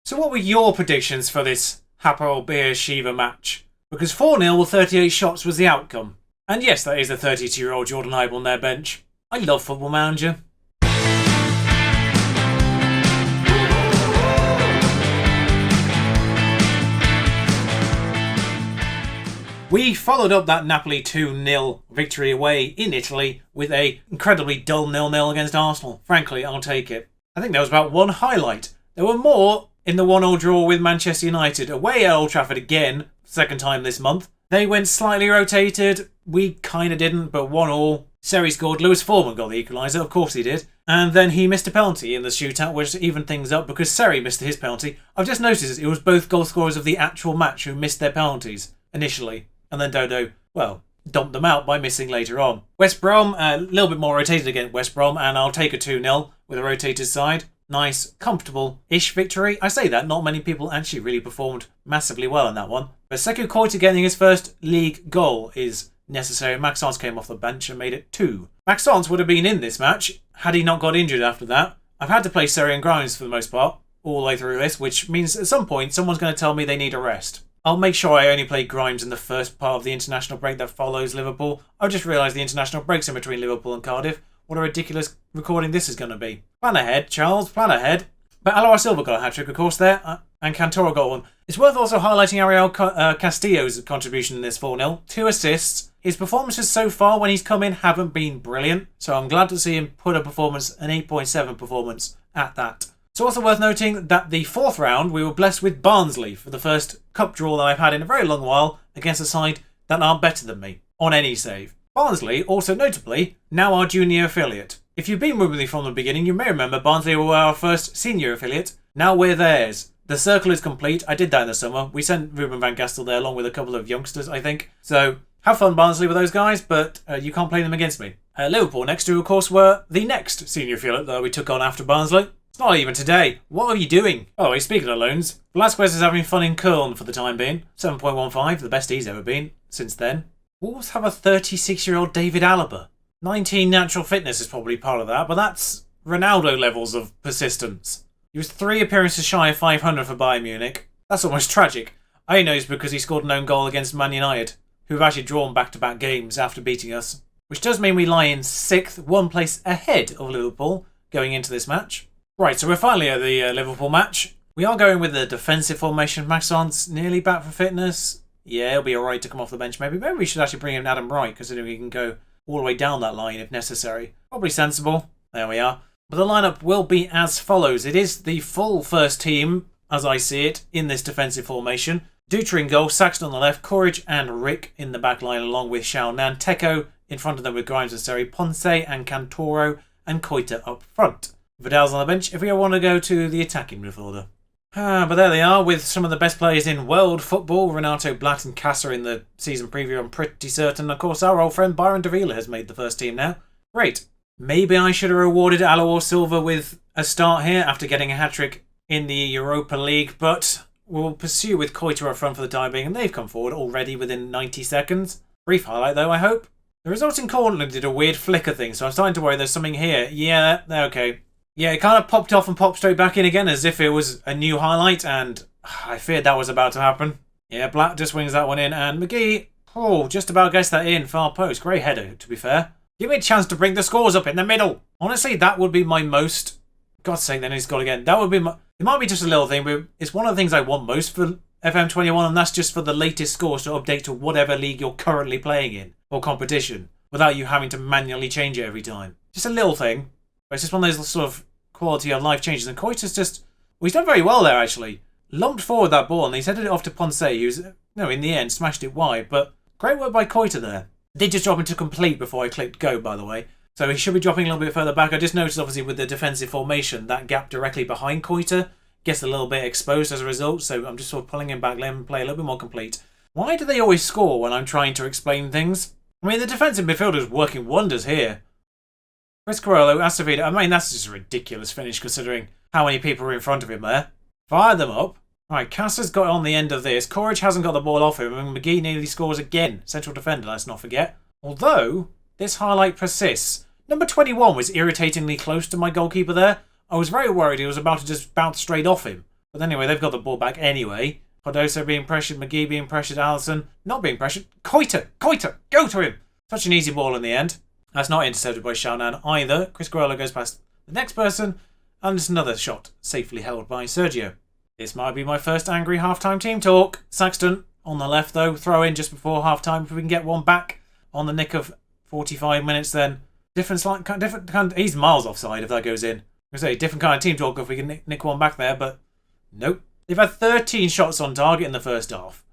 So what were your predictions for this Hapoel Beersheva match? Because 4-0 with 38 shots was the outcome. And yes, that is the 32-year-old Jordan Ibe on their bench. I love Football Manager. We followed up that Napoli 2-0 victory away in Italy with a incredibly dull 0-0 against Arsenal. Frankly, I'll take it. I think there was about one highlight. There were more in the 1-1 draw with Manchester United. Away at Old Trafford again, second time this month. They went slightly rotated. We kind of didn't, but 1-1. Seri scored. Lewis Foreman got the equaliser. Of course he did. And then he missed a penalty in the shootout, which evened things up because Seri missed his penalty. I've just noticed it was both goal scorers of the actual match who missed their penalties initially. And then Dodo, well, dumped them out by missing later on. West Brom, a little bit more rotated against West Brom, and I'll take a 2-0 with a rotated side. Nice, comfortable-ish victory. I say that, not many people actually really performed massively well in that one. But Sekou Koita getting his first league goal is necessary. Maxence came off the bench and made it 2. Maxence would have been in this match had he not got injured after that. I've had to play Seri and Grimes for the most part, all the way through this, which means at some point someone's going to tell me they need a rest. I'll make sure I only play Grimes in the first part of the international break that follows Liverpool. I've just realised the international break's in between Liverpool and Cardiff. What a ridiculous recording this is going to be. Plan ahead, Charles, plan ahead. But Alois Silva got a hat-trick, of course, there, and Cantoro got one. It's worth also highlighting Ariel Castillo's contribution in this 4-0. 2 assists. His performances so far when he's come in haven't been brilliant, so I'm glad to see him put a performance, an 8.7 performance, at that. It's also worth noting that the 4th round we were blessed with Barnsley for the first cup draw that I've had in a very long while against a side that aren't better than me, on any save. Barnsley, also notably, now our junior affiliate. If you've been with me from the beginning, you may remember Barnsley were our first senior affiliate. Now we're theirs. The circle is complete. I did that in the summer. We sent Ruben van Gastel there along with a couple of youngsters, I think. So have fun, Barnsley, with those guys, but you can't play them against me. Liverpool next to, of course, were the next senior affiliate that we took on after Barnsley. It's not even today. What are you doing? Oh, speaking of loans, Velasquez is having fun in Köln for the time being. 7.15, the best he's ever been since then. Wolves have a 36-year-old David Alaba. 19 natural fitness is probably part of that, but that's Ronaldo levels of persistence. He was 3 appearances shy of 500 for Bayern Munich. That's almost tragic. I know it's because he scored an own goal against Man United, who have actually drawn back-to-back games after beating us. Which does mean we lie in 6th, 1 place ahead of Liverpool going into this match. Right, so we're finally at the Liverpool match. We are going with the defensive formation. Maxence nearly back for fitness. Yeah, he'll be alright to come off the bench maybe. Maybe we should actually bring in Adam Wright, considering he can go all the way down that line if necessary. Probably sensible. There we are. But the lineup will be as follows. It is the full first team, as I see it, in this defensive formation. Dutra in goal, Saxton on the left, Courage and Rick in the back line, along with Shao Nan. Teko in front of them with Grimes and Seri, Ponce and Cantoro, and Koita up front. Vidal's on the bench if we want to go to the attacking midfielder. But there they are, with some of the best players in world football. Renato Blatt and Casa in the season preview, I'm pretty certain. Of course, our old friend Byron Davila has made the first team now. Great. Maybe I should have rewarded Alois Silva with a start here after getting a hat-trick in the Europa League, but we'll pursue with Koita up front for the time being, and they've come forward already within 90 seconds. Brief highlight though, I hope. The resulting corner did a weird flicker thing, so I'm starting to worry there's something here. Yeah, they're okay. Yeah, it kind of popped off and popped straight back in again as if it was a new highlight, and I feared that was about to happen. Yeah, Black just wings that one in, and McGee, just about gets that in, far post. Great header, to be fair. Give me a chance to bring the scores up in the middle. Honestly, that would be my most... God's sake, then he's got again. That would be my... It might be just a little thing, but it's one of the things I want most for FM21, and that's just for the latest scores to update to whatever league you're currently playing in, or competition, without you having to manually change it every time. Just a little thing. But it's just one of those sort of quality of life changes, and Koita's just... Well, he's done very well there, actually. Lumped forward that ball, and he's headed it off to Ponce, who's, in the end, smashed it wide, but great work by Koita there. I did just drop into complete before I clicked go, by the way, so he should be dropping a little bit further back. I just noticed, obviously, with the defensive formation, that gap directly behind Koita gets a little bit exposed as a result, so I'm just sort of pulling him back, letting him play a little bit more complete. Why do they always score when I'm trying to explain things? I mean, the defensive midfielder's working wonders here. Chris Carollo, Aceveda, I mean, that's just a ridiculous finish considering how many people are in front of him there. Fire them up. Right, Casa's got on the end of this. Courage hasn't got the ball off him, and McGee nearly scores again. Central defender, let's not forget. Although, this highlight persists. Number 21 was irritatingly close to my goalkeeper there. I was very worried he was about to just bounce straight off him. But anyway, they've got the ball back anyway. Cardoso being pressured, McGee being pressured, Allison not being pressured. Koita, go to him. Such an easy ball in the end. That's not intercepted by Xiaonan either. Chris Guerrero goes past the next person, and it's another shot safely held by Sergio. This might be my first angry halftime team talk. Saxton on the left though, throw in just before halftime. If we can get one back on the nick of 45 minutes, then different kind. He's miles offside if that goes in. I say different kind of team talk if we can nick one back there, but nope. They've had 13 shots on target in the first half.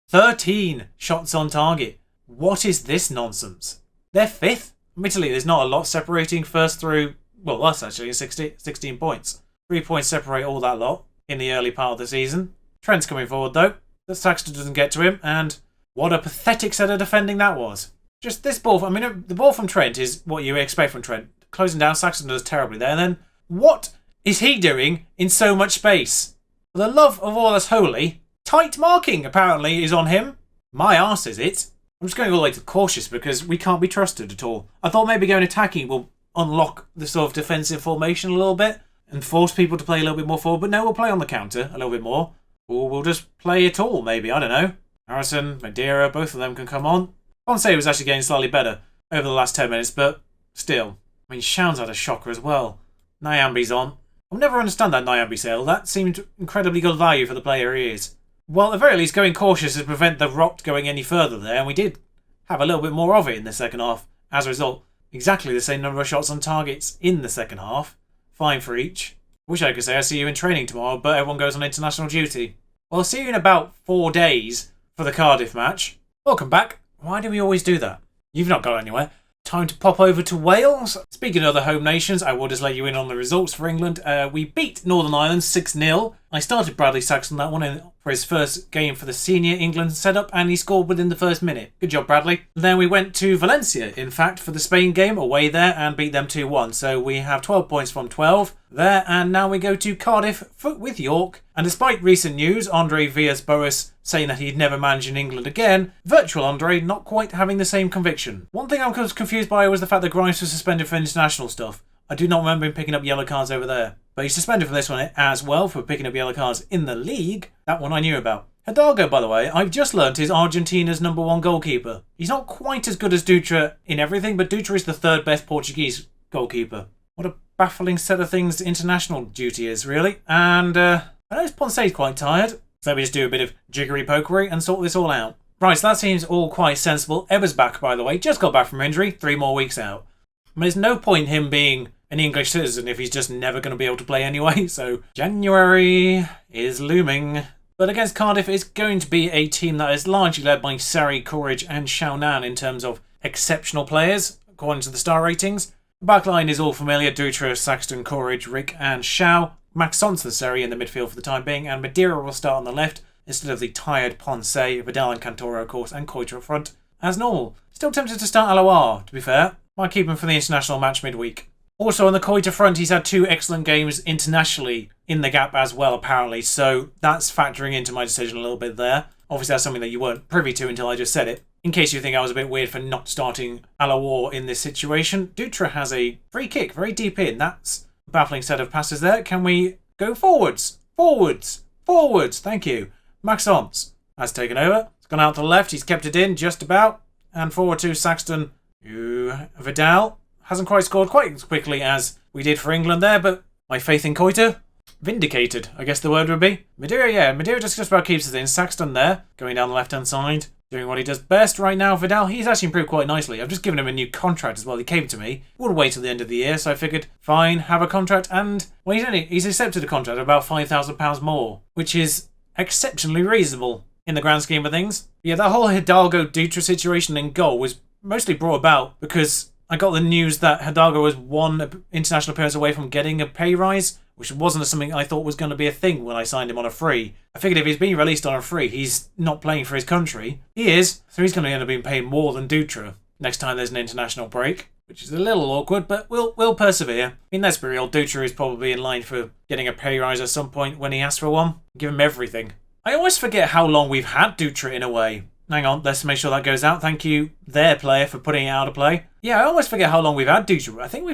13 shots on target. What is this nonsense? They're fifth. Admittedly, there's not a lot separating first through. Well, that's actually 16 points. 3 points separate all that lot in the early part of the season. Trent's coming forward though. The Saxton doesn't get to him, and what a pathetic set of defending that was. Just this ball. I mean, the ball from Trent is what you expect from Trent. Closing down, Saxton does terribly there. And then what is he doing in so much space? For the love of all that's holy, tight marking apparently is on him. My arse is it. I'm just going all the way to cautious because we can't be trusted at all. I thought maybe going attacking will unlock the sort of defensive formation a little bit and force people to play a little bit more forward. But no, we'll play on the counter a little bit more. Or we'll just play it all, maybe. I don't know. Harrison, Madeira, both of them can come on. Ponce was actually getting slightly better over the last 10 minutes, but still. I mean, Shaun's had a shocker as well. Nyambi's on. I'll never understand that Nyambi sale. That seemed incredibly good value for the player he is. Well, at the very least, going cautious to prevent the rot going any further there, and we did have a little bit more of it in the second half. As a result, exactly the same number of shots on targets in the second half. 5 for each. Wish I could say I see you in training tomorrow, but everyone goes on international duty. Well, I'll see you in about 4 days for the Cardiff match. Welcome back. Why do we always do that? You've not got anywhere. Time to pop over to Wales. Speaking of other home nations, I will just let you in on the results for England. We beat Northern Ireland 6-0. I started Bradley Saxton that one for his first game for the senior England setup, and he scored within the first minute. Good job, Bradley. Then we went to Valencia, in fact, for the Spain game, away there, and beat them 2-1. So we have 12 points from 12 there, and now we go to Cardiff with York. And despite recent news, Andre Villas-Boas saying that he'd never manage in England again, virtual Andre not quite having the same conviction. One thing I was confused by was the fact that Grimes was suspended for international stuff. I do not remember him picking up yellow cards over there. But he's suspended for this one as well for picking up yellow cards in the league. That one I knew about. Hidalgo, by the way, I've just learnt is Argentina's #1 goalkeeper. He's not quite as good as Dutra in everything, but Dutra is the 3rd best Portuguese goalkeeper. What a baffling set of things international duty is, really. And I know Ponce's quite tired, so we just do a bit of jiggery-pokery and sort this all out. Right, so that seems all quite sensible. Eber's back, by the way. Just got back from injury. 3 more weeks out. I mean, there's no point him being an English citizen if he's just never going to be able to play anyway. So January is looming. But against Cardiff, it's going to be a team that is largely led by Sarri, Courage and Xiaonan in terms of exceptional players, according to the star ratings. The backline is all familiar. Dutra, Saxton, Courage, Rick and Xiao. Maxence the Sarri in the midfield for the time being. And Madeira will start on the left instead of the tired Ponce, Vidal and Cantoro, of course, and Koita up front. As normal. Still tempted to start Aloar, to be fair. Might keep him for the international match midweek. Also, on the Koita front, he's had 2 excellent games internationally in the gap as well, apparently. So that's factoring into my decision a little bit there. Obviously, that's something that you weren't privy to until I just said it. In case you think I was a bit weird for not starting Alawar in this situation, Dutra has a free kick, very deep in. That's a baffling set of passes there. Can we go forwards? Forwards! Forwards! Thank you. Maxence has taken over. It's gone out to the left. He's kept it in just about. And forward to Saxton. Vidal hasn't quite scored quite as quickly as we did for England there, but my faith in Koita, vindicated, I guess the word would be. Madeira just about keeps it in. Saxton there, going down the left-hand side, doing what he does best right now. Vidal, he's actually improved quite nicely. I've just given him a new contract as well. He came to me. Would wait till the end of the year, so I figured, fine, have a contract, and well, he's accepted a contract of about £5,000 more, which is exceptionally reasonable in the grand scheme of things. Yeah, that whole Hidalgo-Dutra situation in goal was mostly brought about because I got the news that Hidalgo was 1 international appearance away from getting a pay rise, which wasn't something I thought was going to be a thing when I signed him on a free. I figured if he's being released on a free, he's not playing for his country. He is, so he's going to end up being paid more than Dutra next time there's an international break, which is a little awkward, but we'll persevere. I mean, let's be real, Dutra is probably in line for getting a pay rise at some point when he asks for one. Give him everything. I always forget how long we've had Dutra in a way. Hang on, let's make sure that goes out. Thank you, their player, for putting it out of play. Yeah, I always forget how long we've had Dutra. I think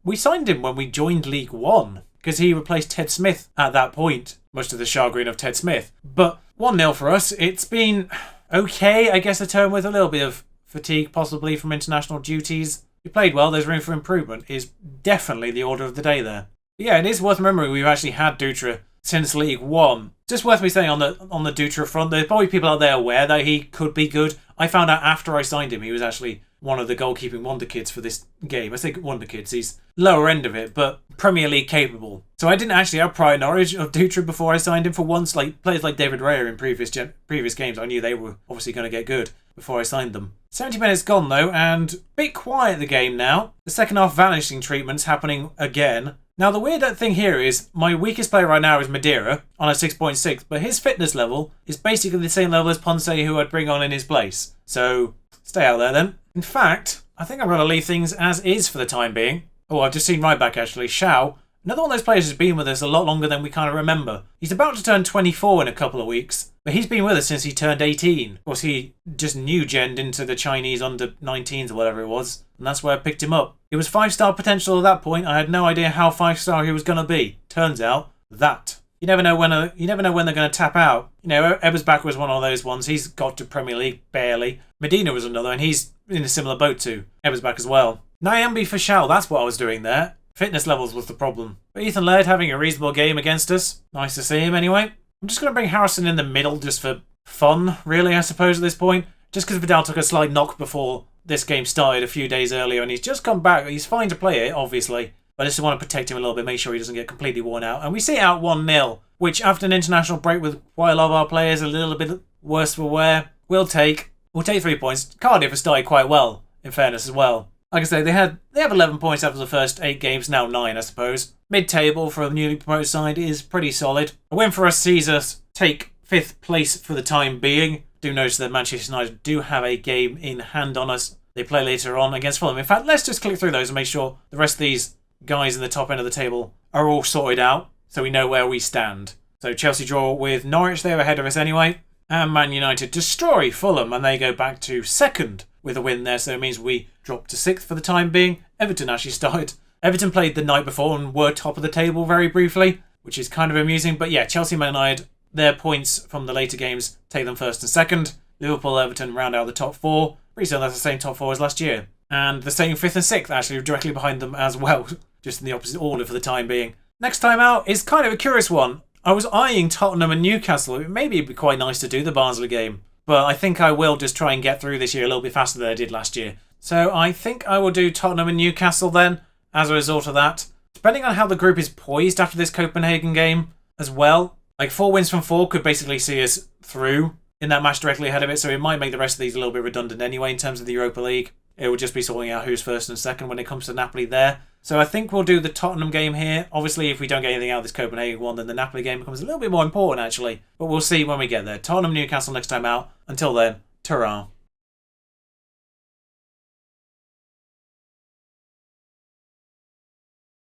we signed him when we joined League One because he replaced Ted Smith at that point. much to the chagrin of Ted Smith. But 1-0 for us. It's been okay, I guess, a term with a little bit of fatigue, possibly from international duties. We played well, there's room for improvement, is definitely the order of the day there. But yeah, it is worth remembering we've actually had Dutra since League One. Just worth me saying on the Dutra front, there's probably people out there aware that he could be good. I found out after I signed him, he was actually one of the goalkeeping wonder kids for this game. I say wonder kids, he's lower end of it, but Premier League capable. So I didn't actually have prior knowledge of Dutra before I signed him for once. Like players like David Raya in previous games, I knew they were obviously going to get good before I signed them. 70 minutes gone though, and a bit quiet the game now. The second half vanishing treatment's happening again. Now the weird thing here is my weakest player right now is Madeira on a 6.6, but his fitness level is basically the same level as Ponce, who I'd bring on in his place. So stay out there then. In fact, I think I'm going to leave things as is for the time being. Oh, I've just seen right back actually. Xiao, another one of those players who's been with us a lot longer than we kind of remember. He's about to turn 24 in a couple of weeks, but he's been with us since he turned 18. Of course, he just new-genned into the Chinese under-19s or whatever it was, and that's where I picked him up. He was 5-star potential at that point. I had no idea how 5-star he was going to be. Turns out, that. You never know when they're going to tap out. You know, Ebersbach was one of those ones. He's got to Premier League barely. Medina was another, and he's in a similar boat to Ebersbach as well. Nyambi for Shao, that's what I was doing there. Fitness levels was the problem. But Ethan Laird having a reasonable game against us. Nice to see him anyway. I'm just going to bring Harrison in the middle just for fun, really, I suppose, at this point. Just because Vidal took a slight knock before this game started a few days earlier, and he's just come back. He's fine to play it, obviously. But I just want to protect him a little bit, make sure he doesn't get completely worn out. And we see it out 1-0, which after an international break with quite a lot of our players a little bit worse for wear, we'll take 3 points. Cardiff has started quite well, in fairness as well. Like I say, they have 11 points after the first 8 games, now 9 I suppose. Mid-table for a newly promoted side is pretty solid. A win for us sees us take 5th place for the time being. Do notice that Manchester United do have a game in hand on us. They play later on against Fulham. In fact, let's just click through those and make sure the rest of these guys in the top end of the table are all sorted out so we know where we stand. So Chelsea draw with Norwich, they're ahead of us anyway. And Man United destroy Fulham and they go back to 2nd with a win there, so it means we drop to 6th for the time being. Everton actually started. Everton played the night before and were top of the table very briefly, which is kind of amusing. But yeah, Chelsea Man United, their points from the later games take them 1st and 2nd. Liverpool, Everton round out the top 4. Pretty soon that's the same top 4 as last year. And the same 5th and 6th actually directly behind them as well, just in the opposite order for the time being. Next time out is kind of a curious one. I was eyeing Tottenham and Newcastle. Maybe it'd be quite nice to do the Barnsley game, but I think I will just try and get through this year a little bit faster than I did last year. So I think I will do Tottenham and Newcastle then, as a result of that. Depending on how the group is poised after this Copenhagen game as well. Like 4 wins from 4 could basically see us through in that match directly ahead of it, so it might make the rest of these a little bit redundant anyway in terms of the Europa League. It will just be sorting out who's 1st and 2nd when it comes to Napoli there. So I think we'll do the Tottenham game here. Obviously, if we don't get anything out of this Copenhagen one, then the Napoli game becomes a little bit more important, actually. But we'll see when we get there. Tottenham, Newcastle next time out. Until then, ta-ra.